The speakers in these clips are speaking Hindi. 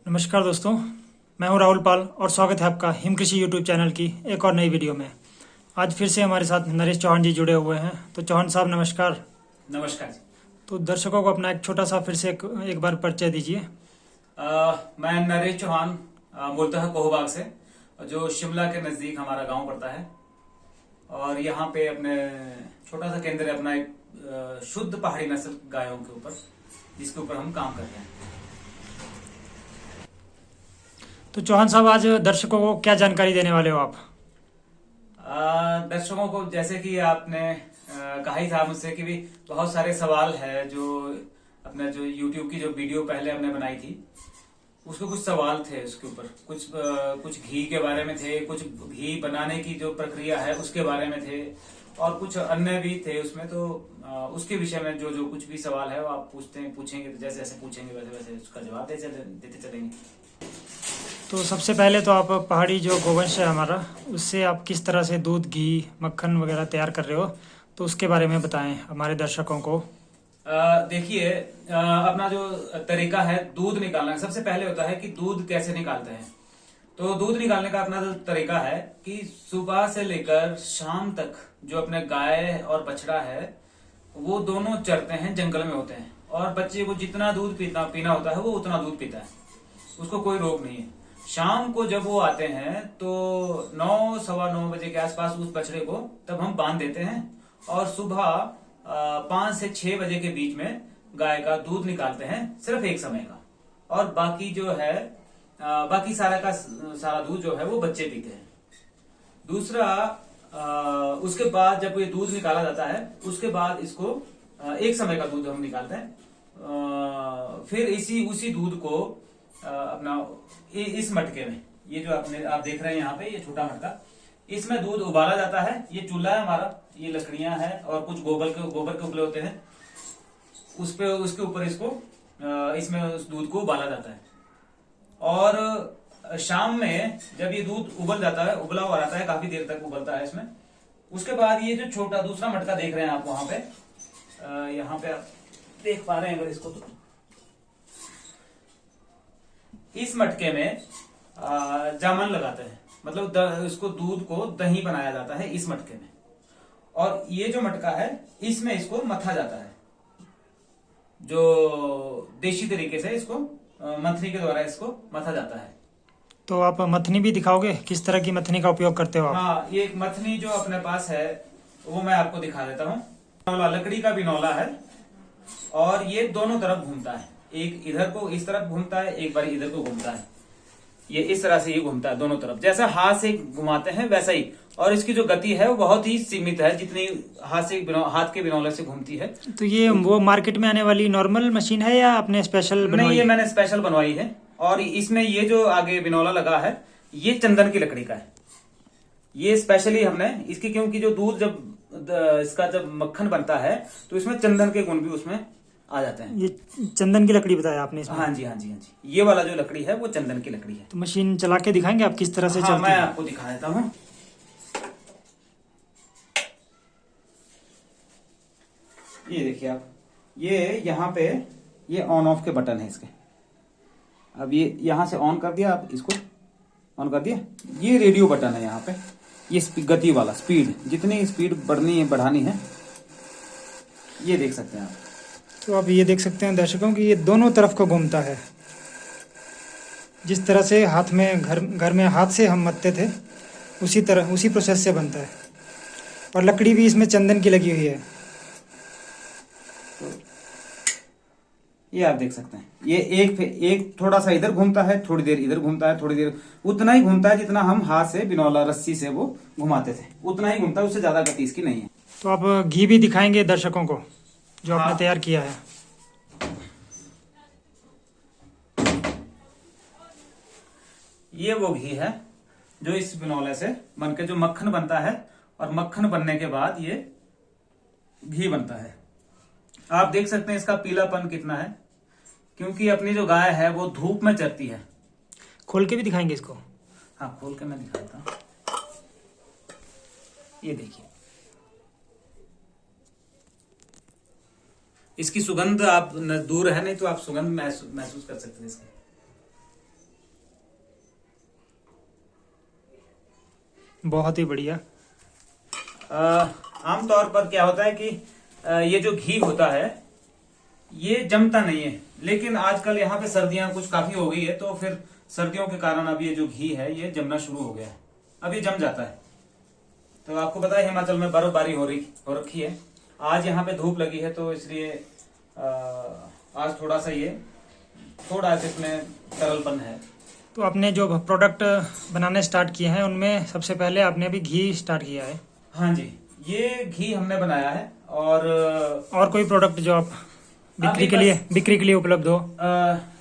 नमस्कार दोस्तों, मैं हूं राहुल पाल और स्वागत है आपका हिम कृषि यूट्यूब चैनल की एक और नई वीडियो में। आज फिर से हमारे साथ नरेश चौहान जी जुड़े हुए हैं। तो चौहान साहब नमस्कार। नमस्कार जी। तो दर्शकों को अपना एक छोटा सा फिर से एक बार परिचय दीजिए। मैं नरेश चौहान, मूलतः कोहबाग से, जो शिमला के नज़दीक हमारा गांव पड़ता है। और यहाँ पे अपने छोटा सा केंद्र है अपना, एक शुद्ध पहाड़ी नस्ल गायों के ऊपर, जिसके ऊपर हम काम कर रहे हैं। तो चौहान साहब, आज दर्शकों को क्या जानकारी देने वाले हो आप? दर्शकों को जैसे कि आपने कहा ही था मुझसे कि भी बहुत सारे सवाल है, जो अपने जो यूट्यूब की जो वीडियो पहले हमने बनाई थी उसके कुछ सवाल थे। उसके ऊपर कुछ घी के बारे में थे, कुछ घी बनाने की जो प्रक्रिया है उसके बारे में थे, और कुछ अन्य भी थे उसमें। तो उसके विषय में जो जो कुछ भी सवाल है वो आप पूछेंगे तो जैसे जैसे पूछेंगे वैसे वैसे उसका जवाब देते चलेंगे। तो सबसे पहले तो आप पहाड़ी जो गोवंश है हमारा, उससे आप किस तरह से दूध, घी, मक्खन वगैरह तैयार कर रहे हो, तो उसके बारे में बताएं हमारे दर्शकों को। देखिए, अपना जो तरीका है दूध निकालने का, सबसे पहले होता है कि दूध कैसे निकालते हैं। तो दूध निकालने का अपना जो तरीका है कि सुबह से लेकर शाम तक जो अपने गाय और बछड़ा है वो दोनों चरते हैं, जंगल में होते हैं, और बच्चे को जितना दूध पीना होता है वो उतना दूध पीता है, उसको कोई रोक नहीं है। शाम को जब वो आते हैं तो 9 सवा 9 बजे के आसपास उस बछड़े को तब हम बांध देते हैं, और सुबह 5 से 6 बजे के बीच में गाय का दूध निकालते हैं, सिर्फ एक समय का। और बाकी जो है बाकी सारा दूध जो है वो बच्चे पीते हैं। दूसरा, उसके बाद जब ये दूध निकाला जाता है उसके बाद इसको एक समय का दूध हम निकालते हैं। फिर उसी दूध को अपना इस मटके में, ये जो आप देख रहे हैं यहाँ पे, ये छोटा मटका, इसमें दूध उबाला जाता है। ये चूल्हा है हमारा, ये लकड़ियां हैं और कुछ गोबर के उपले होते हैं, उसके ऊपर इसमें उस दूध को उबाला जाता है। और शाम में जब ये दूध उबल जाता है, उबला हुआ रहता है, काफी देर तक उबलता है इसमें। उसके बाद ये जो छोटा दूसरा मटका देख रहे हैं आप वहां पे, यहाँ पे आप देख पा रहे हैं अगर इसको, तो इस मटके में जामन लगाते हैं, मतलब इसको दूध को दही बनाया जाता है इस मटके में। और ये जो मटका है इसमें इसको मथा जाता है, जो देशी तरीके से इसको मथनी के द्वारा इसको मथा जाता है। तो आप मथनी भी दिखाओगे, किस तरह की मथनी का उपयोग करते हो आप? हाँ, ये एक मथनी जो अपने पास है वो मैं आपको दिखा देता हूँ। लकड़ी का बिनौला है, और ये दोनों तरफ घूमता है, एक इधर को इस तरफ घूमता है, एक बार इधर को घूमता है। ये इस तरह से ये घूमता है दोनों तरफ, जैसा हाथ से घुमाते हैं वैसा ही। और इसकी जो गति है वो बहुत ही सीमित है, जितनी हाथ के बिनौले से घूमती है। तो ये वो मार्केट में आने वाली नॉर्मल मशीन है या आपने स्पेशल बनवाई? नहीं, ये मैंने स्पेशल बनवाई है। और इसमें ये जो आगे बिनौला लगा है ये चंदन की लकड़ी का है। ये स्पेशली हमने इसकी, क्योंकि जो दूध इसका जब मक्खन बनता है तो इसमें चंदन के गुण भी उसमें आ जाते हैं। ये चंदन की लकड़ी बताया आपने इसमें? हाँ जी, हाँ जी, हाँ जी, ये वाला जो लकड़ी है वो चंदन की लकड़ी है। तो मशीन चला के दिखाएंगे आप किस तरह से चलती है? मैं आपको दिखा देता हूँ। ये देखिए आप, ये यहाँ पे ये ऑन ऑफ के बटन है इसके। अब ये यहाँ से ऑन कर दिया, आप इसको ऑन कर दिया, ये रेडियो बटन है यहाँ पे। ये गति वाला, स्पीड, जितनी स्पीड बढ़नी है बढ़ानी है, ये देख सकते हैं आप। तो आप ये देख सकते हैं दर्शकों कि ये दोनों तरफ को घूमता है। जिस तरह से हाथ में घर में हाथ से हम मथते थे, उसी प्रोसेस से बनता है। और लकड़ी भी इसमें चंदन की लगी हुई है। तो ये आप देख सकते हैं, ये एक थोड़ा सा इधर घूमता है, थोड़ी देर इधर घूमता है, थोड़ी देर, उतना ही घूमता है जितना हम हाथ से बिनौला रस्सी से वो घुमाते थे, उतना ही घूमता है, उससे ज्यादा गति इसकी नहीं है। तो आप घी भी दिखाएंगे दर्शकों को जो आपने तैयार किया है? ये वो घी है जो इस बिनौले से बनके जो मक्खन बनता है, और मक्खन बनने के बाद ये घी बनता है। आप देख सकते हैं इसका पीलापन कितना है, क्योंकि अपनी जो गाय है वो धूप में चरती है। खोल के भी दिखाएंगे इसको? हाँ, खोल के मैं दिखाता हूँ। ये देखिए, इसकी सुगंध, आप दूर है नहीं तो आप सुगंध महसूस कर सकते हैं इसकी। बहुत ही बढ़िया। आमतौर पर क्या होता है कि ये जो घी होता है ये जमता नहीं है, लेकिन आजकल यहाँ पे सर्दियां कुछ काफी हो गई है, तो फिर सर्दियों के कारण अब ये जो घी है ये जमना शुरू हो गया है। अब ये जम जाता है। तो आपको पता है हिमाचल में बर्फबारी हो रखी है। आज यहाँ पे धूप लगी है, तो इसलिए आज थोड़ा सा ये थोड़ा इसमें तरलपन है। तो आपने जो प्रोडक्ट बनाने स्टार्ट किए हैं उनमें सबसे पहले आपने अभी घी स्टार्ट किया है। हाँ जी, ये घी हमने बनाया है। और कोई प्रोडक्ट जो आप बिक्री के लिए उपलब्ध हो?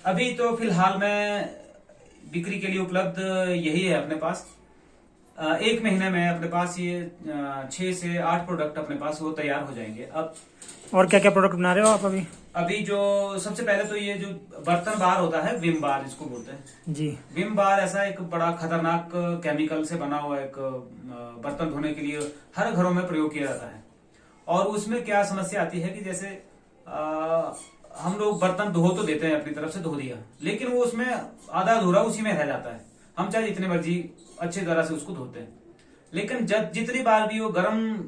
अभी तो फिलहाल में बिक्री के लिए उपलब्ध यही है अपने पास। 1 महीने में अपने पास ये 6 से 8 प्रोडक्ट अपने पास वो तैयार हो जाएंगे। अब और क्या क्या प्रोडक्ट बना रहे हो आप अभी? अभी जो सबसे पहले तो ये जो बर्तन बार होता है, विम बार इसको बोलते हैं जी। विम बार ऐसा एक बड़ा खतरनाक केमिकल से बना हुआ एक बर्तन धोने के लिए हर घरों में प्रयोग किया जाता है। और उसमें क्या समस्या आती है कि जैसे हम लोग बर्तन धो तो देते हैं, अपनी तरफ से धो दिया, लेकिन वो उसमें आधा अधूरा उसी में रह जाता है। हम चाहे जितने मर्जी अच्छी तरह से उसको धोते हैं, लेकिन जब जितनी बार भी वो गरम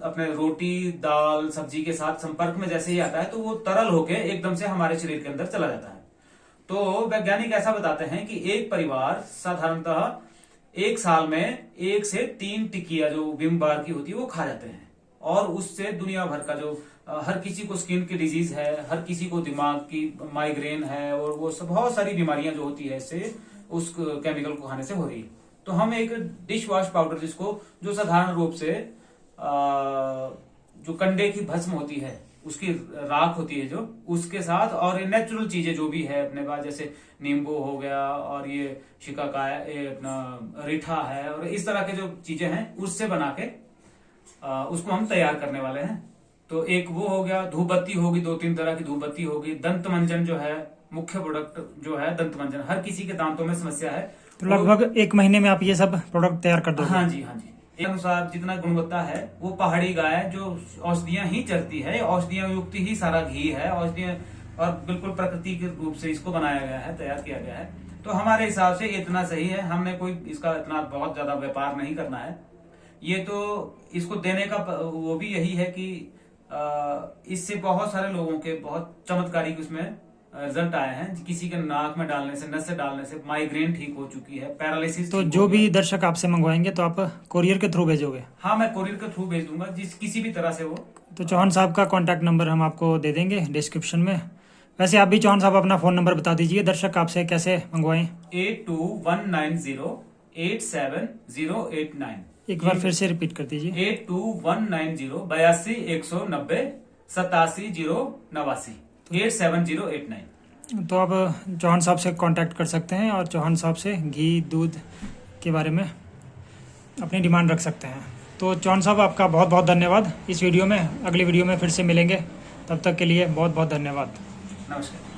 अपने रोटी दाल सब्जी के साथ संपर्क में जैसे ही आता है, तो वो तरल होके एकदम से हमारे शरीर के अंदर चला जाता है। तो वैज्ञानिक ऐसा बताते हैं कि एक परिवार साधारणतः 1 साल में 1 से 3 टिकिया जो विम बार की होती है वो खा जाते हैं, और उससे दुनिया भर का जो हर किसी को स्किन की डिजीज है, हर किसी को दिमाग की माइग्रेन है, और वो सब बहुत सारी बीमारियां जो होती है इससे उस केमिकल को खाने से हो रही है। तो हम एक डिश वॉश पाउडर जिसको जो साधारण रूप से जो कंडे की भस्म होती है उसकी राख होती है जो उसके साथ, और ये नेचुरल चीजें जो भी है अपने पास जैसे नींबू हो गया और ये शिकाकाय अपना रीठा है और इस तरह के जो चीजें हैं उससे बना के उसको हम तैयार करने वाले हैं। तो एक वो हो गया, धूप बत्ती होगी, 2-3 तरह की धूप बत्ती होगी। दंत मंजन जो है मुख्य प्रोडक्ट जो है दंत मंजन, हर किसी के दांतों में समस्या है। तो लगभग 1 महीने में आप ये सब प्रोडक्ट तैयार कर दोगे? हाँ जी, हाँ जी। एक अनुसार जितना गुणवत्ता है वो पहाड़ी गाय जो औषधियां ही चरती है, औषधियां युक्त ही सारा घी है, औषधियां और बिल्कुल प्रकृति के रूप से इसको बनाया गया है, तैयार किया गया है। तो हमारे हिसाब से इतना सही है। हमने कोई इसका इतना बहुत ज्यादा व्यापार नहीं करना है। ये तो इसको देने का वो भी यही है कि इससे बहुत सारे लोगों के बहुत चमत्कारिक उसमें रिजल्ट आए हैं। किसी के नाक में डालने से, नस से डालने से माइग्रेन ठीक हो चुकी है, पैरालिसिस। तो जो भी दर्शक आपसे मंगवाएंगे तो आप कोरियर के थ्रू भेजोगे? हाँ, मैं कोरियर के थ्रू भेज दूंगा, किसी भी तरह से वो। तो चौहान साहब का कॉन्टैक्ट नंबर हम आपको दे देंगे डिस्क्रिप्शन में। वैसे आप भी चौहान साहब अपना फोन नंबर बता दीजिए, दर्शक आपसे कैसे मंगवाएं। 8219087089। एक बार फिर से रिपीट कर दीजिए। 8219087089 87089। तो आप चौहान साहब से कांटेक्ट कर सकते हैं और चौहान साहब से घी दूध के बारे में अपनी डिमांड रख सकते हैं। तो चौहान साहब आपका बहुत बहुत धन्यवाद इस वीडियो में। अगली वीडियो में फिर से मिलेंगे, तब तक के लिए बहुत बहुत धन्यवाद। नमस्कार।